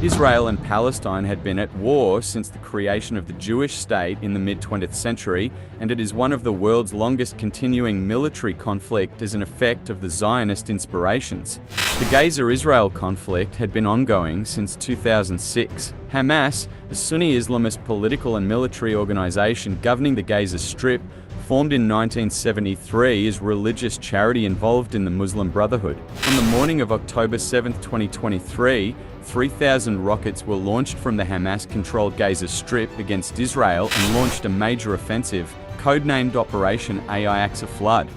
Israel and Palestine had been at war since the creation of the Jewish state in the mid-20th century, and it is one of the world's longest continuing military conflict as an effect of the Zionist inspirations. The Gaza-Israel conflict had been ongoing since 2006. Hamas, a Sunni Islamist political and military organization governing the Gaza Strip, formed in 1973 as a religious charity involved in the Muslim Brotherhood. On the morning of October 7, 2023, 3,000 rockets were launched from the Hamas-controlled Gaza Strip against Israel and launched a major offensive, codenamed Operation Al-Aqsa Flood.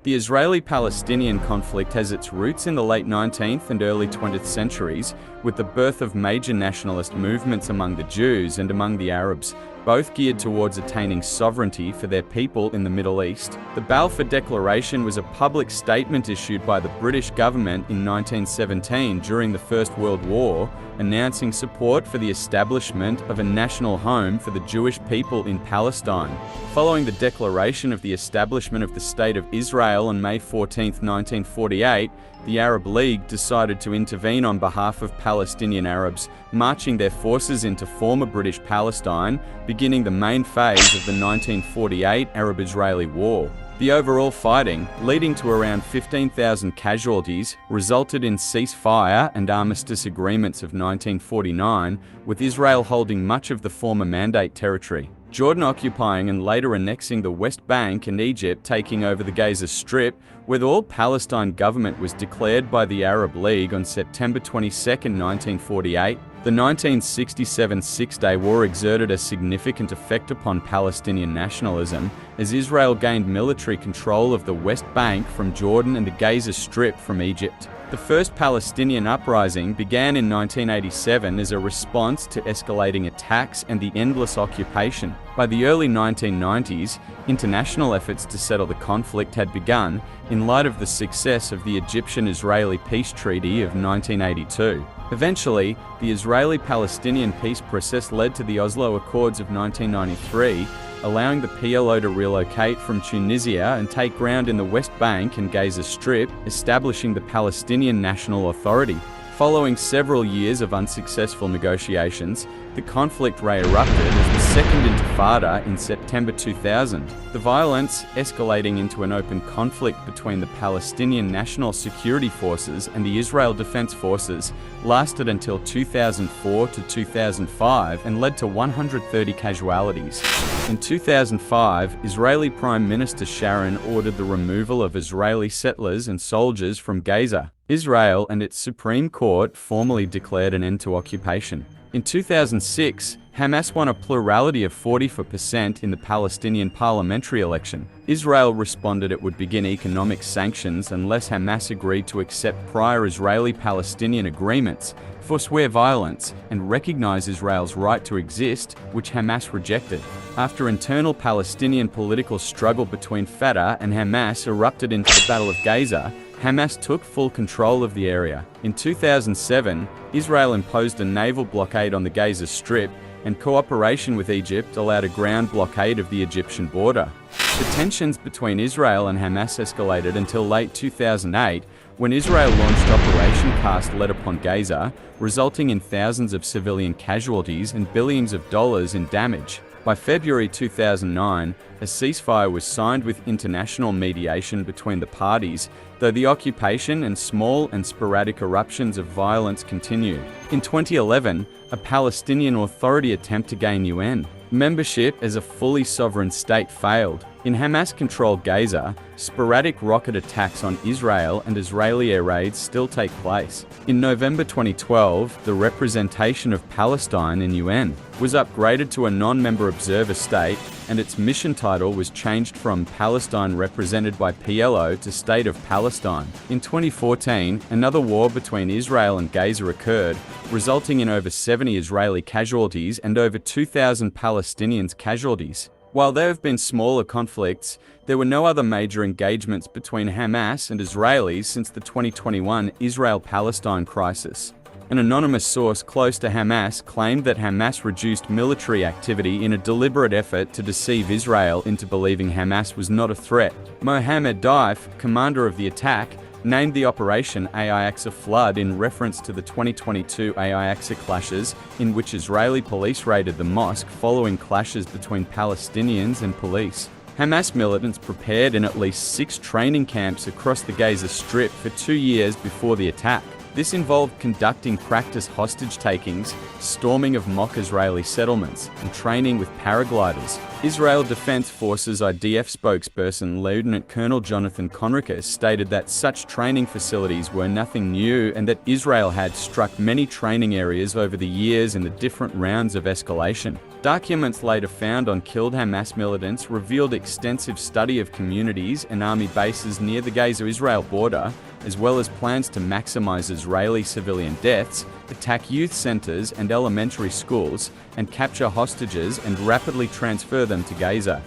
The Israeli-Palestinian conflict has its roots in the late 19th and early 20th centuries, with the birth of major nationalist movements among the Jews and among the Arabs, both geared towards attaining sovereignty for their people in the Middle East. The Balfour Declaration was a public statement issued by the British government in 1917 during the First World War, announcing support for the establishment of a national home for the Jewish people in Palestine. Following the declaration of the establishment of the State of Israel on May 14, 1948, the Arab League decided to intervene on behalf of Palestinian Arabs, marching their forces into former British Palestine, beginning the main phase of the 1948 Arab-Israeli War. The overall fighting, leading to around 15,000 casualties, resulted in ceasefire and armistice agreements of 1949, with Israel holding much of the former Mandate territory, Jordan occupying and later annexing the West Bank, and Egypt taking over the Gaza Strip, where the All-Palestine government was declared by the Arab League on September 22, 1948. The 1967 Six-Day War exerted a significant effect upon Palestinian nationalism, as Israel gained military control of the West Bank from Jordan and the Gaza Strip from Egypt. The first Palestinian uprising began in 1987 as a response to escalating attacks and the endless occupation. By the early 1990s, international efforts to settle the conflict had begun, in light of the success of the Egyptian-Israeli peace treaty of 1982. Eventually, the Israeli-Palestinian peace process led to the Oslo Accords of 1993, allowing the PLO to relocate from Tunisia and take ground in the West Bank and Gaza Strip, establishing the Palestinian National Authority. Following several years of unsuccessful negotiations, the conflict re-erupted as the Second Intifada in September 2000. The violence, escalating into an open conflict between the Palestinian National Security Forces and the Israel Defense Forces, lasted until 2004 to 2005 and led to 130 casualties. In 2005, Israeli Prime Minister Sharon ordered the removal of Israeli settlers and soldiers from Gaza. Israel and its Supreme Court formally declared an end to occupation. In 2006, Hamas won a plurality of 44% in the Palestinian parliamentary election. Israel responded it would begin economic sanctions unless Hamas agreed to accept prior Israeli-Palestinian agreements, forswear violence, and recognize Israel's right to exist, which Hamas rejected. After internal Palestinian political struggle between Fatah and Hamas erupted into the Battle of Gaza, Hamas took full control of the area. In 2007, Israel imposed a naval blockade on the Gaza Strip, and cooperation with Egypt allowed a ground blockade of the Egyptian border. The tensions between Israel and Hamas escalated until late 2008, when Israel launched Operation Cast Lead upon Gaza, resulting in thousands of civilian casualties and billions of dollars in damage. By February 2009, a ceasefire was signed with international mediation between the parties, though the occupation and small and sporadic eruptions of violence continued. In 2011, a Palestinian Authority attempt to gain UN membership as a fully sovereign state failed. In Hamas-controlled Gaza, sporadic rocket attacks on Israel and Israeli air raids still take place. In November 2012, the representation of Palestine in UN was upgraded to a non-member observer state, and its mission title was changed from Palestine represented by PLO to State of Palestine. In 2014, another war between Israel and Gaza occurred, resulting in over 70 Israeli casualties and over 2,000 Palestinians casualties. While there have been smaller conflicts, there were no other major engagements between Hamas and Israelis since the 2021 Israel-Palestine crisis. An anonymous source close to Hamas claimed that Hamas reduced military activity in a deliberate effort to deceive Israel into believing Hamas was not a threat. Mohammed Daif, commander of the attack, named the operation Al-Aqsa Flood in reference to the 2022 Al-Aqsa clashes, in which Israeli police raided the mosque following clashes between Palestinians and police. Hamas militants prepared in at least 6 training camps across the Gaza Strip for 2 years before the attack. This involved conducting practice hostage-takings, storming of mock Israeli settlements, and training with paragliders. Israel Defense Forces IDF spokesperson Lieutenant Colonel Jonathan Conricus stated that such training facilities were nothing new and that Israel had struck many training areas over the years in the different rounds of escalation. Documents later found on killed Hamas militants revealed extensive study of communities and army bases near the Gaza-Israel border, as well as plans to maximize Israeli civilian deaths, attack youth centers and elementary schools, and capture hostages and rapidly transfer them to Gaza.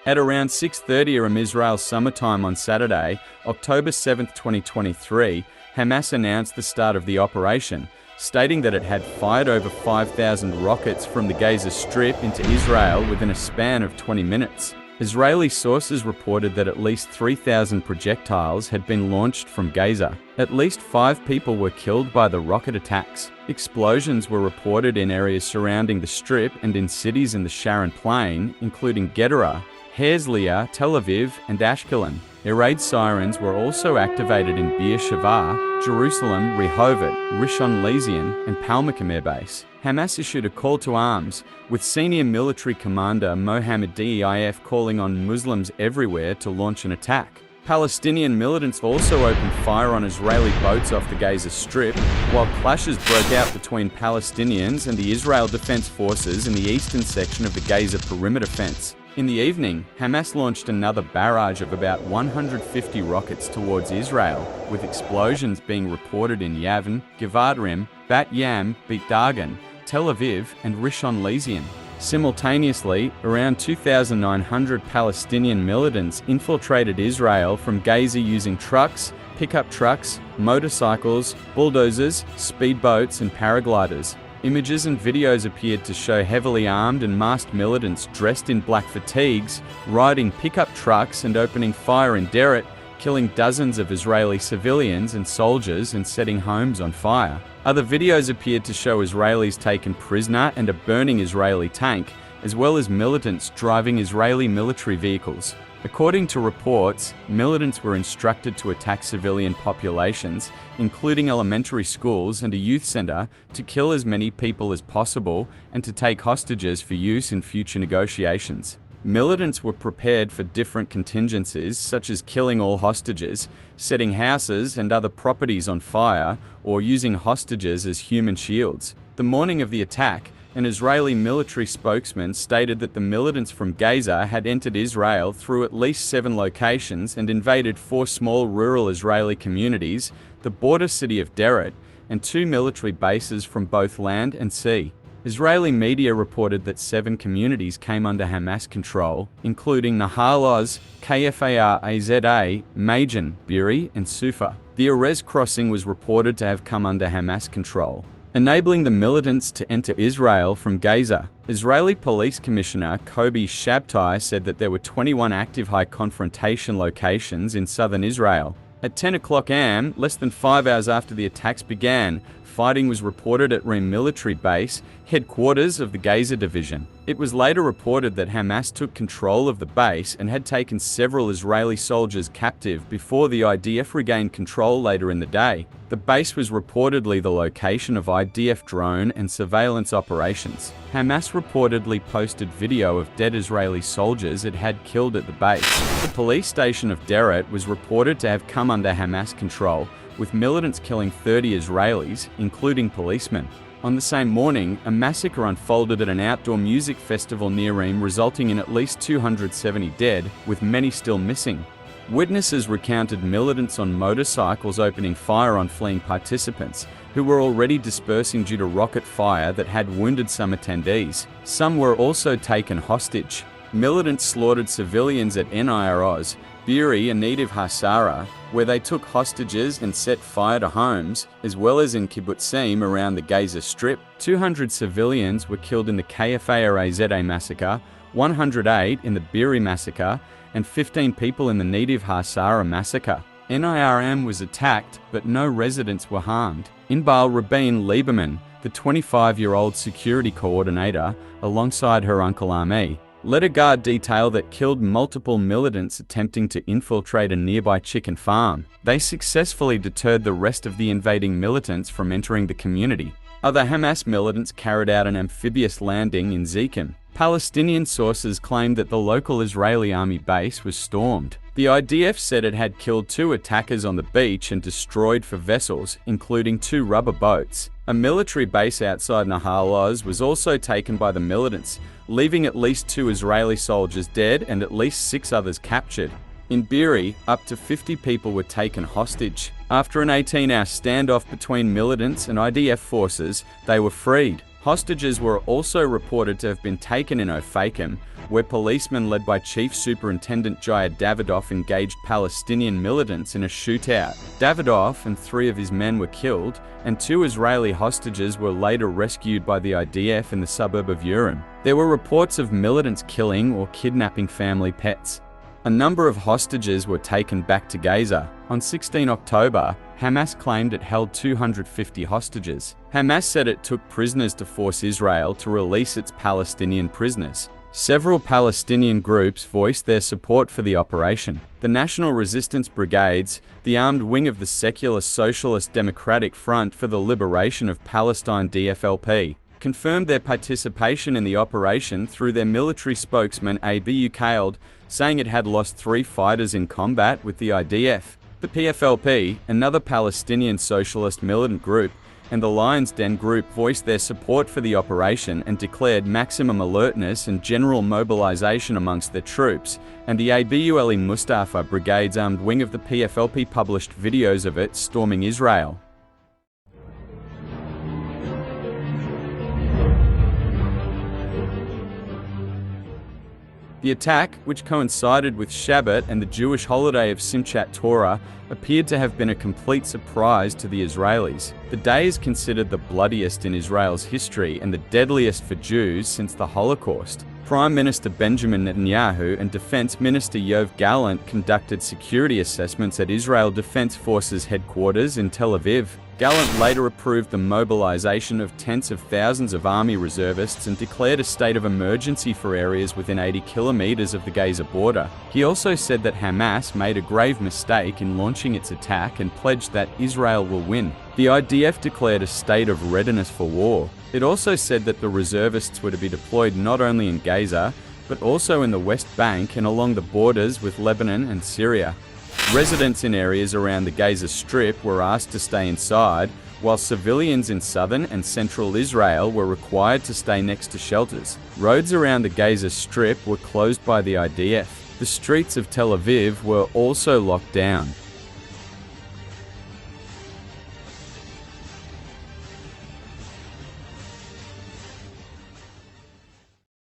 At around 6:30 am Israel summertime on Saturday, October 7, 2023, Hamas announced the start of the operation, stating that it had fired over 5,000 rockets from the Gaza Strip into Israel within a span of 20 minutes. Israeli sources reported that at least 3,000 projectiles had been launched from Gaza. At least 5 people were killed by the rocket attacks. Explosions were reported in areas surrounding the Strip and in cities in the Sharon Plain, including Gedera, Herzliya, Tel Aviv, and Ashkelon. Air raid sirens were also activated in Beersheba, Jerusalem, Rehovot, Rishon LeZion, and Palmachim Air Base. Hamas issued a call to arms, with senior military commander Mohammed Daif calling on Muslims everywhere to launch an attack. Palestinian militants also opened fire on Israeli boats off the Gaza Strip, while clashes broke out between Palestinians and the Israel Defense Forces in the eastern section of the Gaza perimeter fence. In the evening, Hamas launched another barrage of about 150 rockets towards Israel, with explosions being reported in Yavin, Givat Rim, Bat Yam, Beit Dagan, Tel Aviv, and Rishon LeZion. Simultaneously, around 2,900 Palestinian militants infiltrated Israel from Gaza using trucks, pickup trucks, motorcycles, bulldozers, speedboats, and paragliders. Images and videos appeared to show heavily armed and masked militants dressed in black fatigues, riding pickup trucks and opening fire in Deret, killing dozens of Israeli civilians and soldiers and setting homes on fire. Other videos appeared to show Israelis taken prisoner and a burning Israeli tank, as well as militants driving Israeli military vehicles. According to reports, militants were instructed to attack civilian populations, including elementary schools and a youth center, to kill as many people as possible and to take hostages for use in future negotiations. Militants were prepared for different contingencies, such as killing all hostages, setting houses and other properties on fire, or using hostages as human shields. The morning of the attack, an Israeli military spokesman stated that the militants from Gaza had entered Israel through at least 7 locations and invaded 4 small rural Israeli communities, the border city of Deret, and 2 military bases from both land and sea. Israeli media reported that 7 communities came under Hamas control, including Nahal Oz, Kfar Aza, Majan, Biri, and Sufa. The Erez crossing was reported to have come under Hamas control, enabling the militants to enter Israel from Gaza. Israeli Police Commissioner Kobi Shabtai said that there were 21 active high confrontation locations in southern Israel. At 10 o'clock am, less than 5 hours after the attacks began, fighting was reported at Rim military base, headquarters of the Gaza division. It was later reported that Hamas took control of the base and had taken several Israeli soldiers captive before the IDF regained control later in the day. The base was reportedly the location of IDF drone and surveillance operations. Hamas reportedly posted video of dead Israeli soldiers it had killed at the base. The police station of Deret was reported to have come under Hamas control, with militants killing 30 Israelis, including policemen. On the same morning, a massacre unfolded at an outdoor music festival near Reem, resulting in at least 270 dead, with many still missing. Witnesses recounted militants on motorcycles opening fire on fleeing participants, who were already dispersing due to rocket fire that had wounded some attendees. Some were also taken hostage. militants slaughtered civilians at Nir-Oz, Be'eri, a native Hazara, where they took hostages and set fire to homes, as well as in kibbutzim around the Gaza Strip. 200 civilians were killed in the Kfar-Azeh massacre, 108 in the Be'eri massacre, and 15 people in the native Hazara massacre. NIRM was attacked, but no residents were harmed. Inbal Rabin Lieberman, the 25-year-old security coordinator, alongside her uncle Ami, led a guard detail that killed multiple militants attempting to infiltrate a nearby chicken farm. They successfully deterred the rest of the invading militants from entering the community. Other Hamas militants carried out an amphibious landing in Zikim. Palestinian sources claimed that the local Israeli army base was stormed. The IDF said it had killed 2 attackers on the beach and destroyed 4 vessels, including 2 rubber boats. A military base outside Nahal Oz was also taken by the militants, leaving at least 2 Israeli soldiers dead and at least 6 others captured. In Be'eri, up to 50 people were taken hostage. After an 18-hour standoff between militants and IDF forces, they were freed. Hostages were also reported to have been taken in Ofakim, where policemen led by Chief Superintendent Jayad Davidoff engaged Palestinian militants in a shootout. Davidoff and 3 of his men were killed, and 2 Israeli hostages were later rescued by the IDF in the suburb of Urim. There were reports of militants killing or kidnapping family pets. A number of hostages were taken back to Gaza. On 16 October, Hamas claimed it held 250 hostages. Hamas said it took prisoners to force Israel to release its Palestinian prisoners. Several Palestinian groups voiced their support for the operation. The National Resistance Brigades, the armed wing of the secular Socialist Democratic Front for the Liberation of Palestine DFLP, confirmed their participation in the operation through their military spokesman Abu Khaled, saying it had lost 3 fighters in combat with the IDF. The PFLP, another Palestinian socialist militant group, and the Lion's Den group voiced their support for the operation and declared maximum alertness and general mobilization amongst their troops, and the Abu Ali Mustafa Brigade's armed wing of the PFLP published videos of it storming Israel. The attack, which coincided with Shabbat and the Jewish holiday of Simchat Torah, appeared to have been a complete surprise to the Israelis. The day is considered the bloodiest in Israel's history and the deadliest for Jews since the Holocaust. Prime Minister Benjamin Netanyahu and Defense Minister Yoav Gallant conducted security assessments at Israel Defense Forces headquarters in Tel Aviv. Gallant later approved the mobilization of tens of thousands of army reservists and declared a state of emergency for areas within 80 kilometers of the Gaza border. He also said that Hamas made a grave mistake in launching its attack and pledged that Israel will win. The IDF declared a state of readiness for war. It also said that the reservists were to be deployed not only in Gaza, but also in the West Bank and along the borders with Lebanon and Syria. Residents in areas around the Gaza Strip were asked to stay inside, while civilians in southern and central Israel were required to stay next to shelters. Roads around the Gaza Strip were closed by the IDF. The streets of Tel Aviv were also locked down.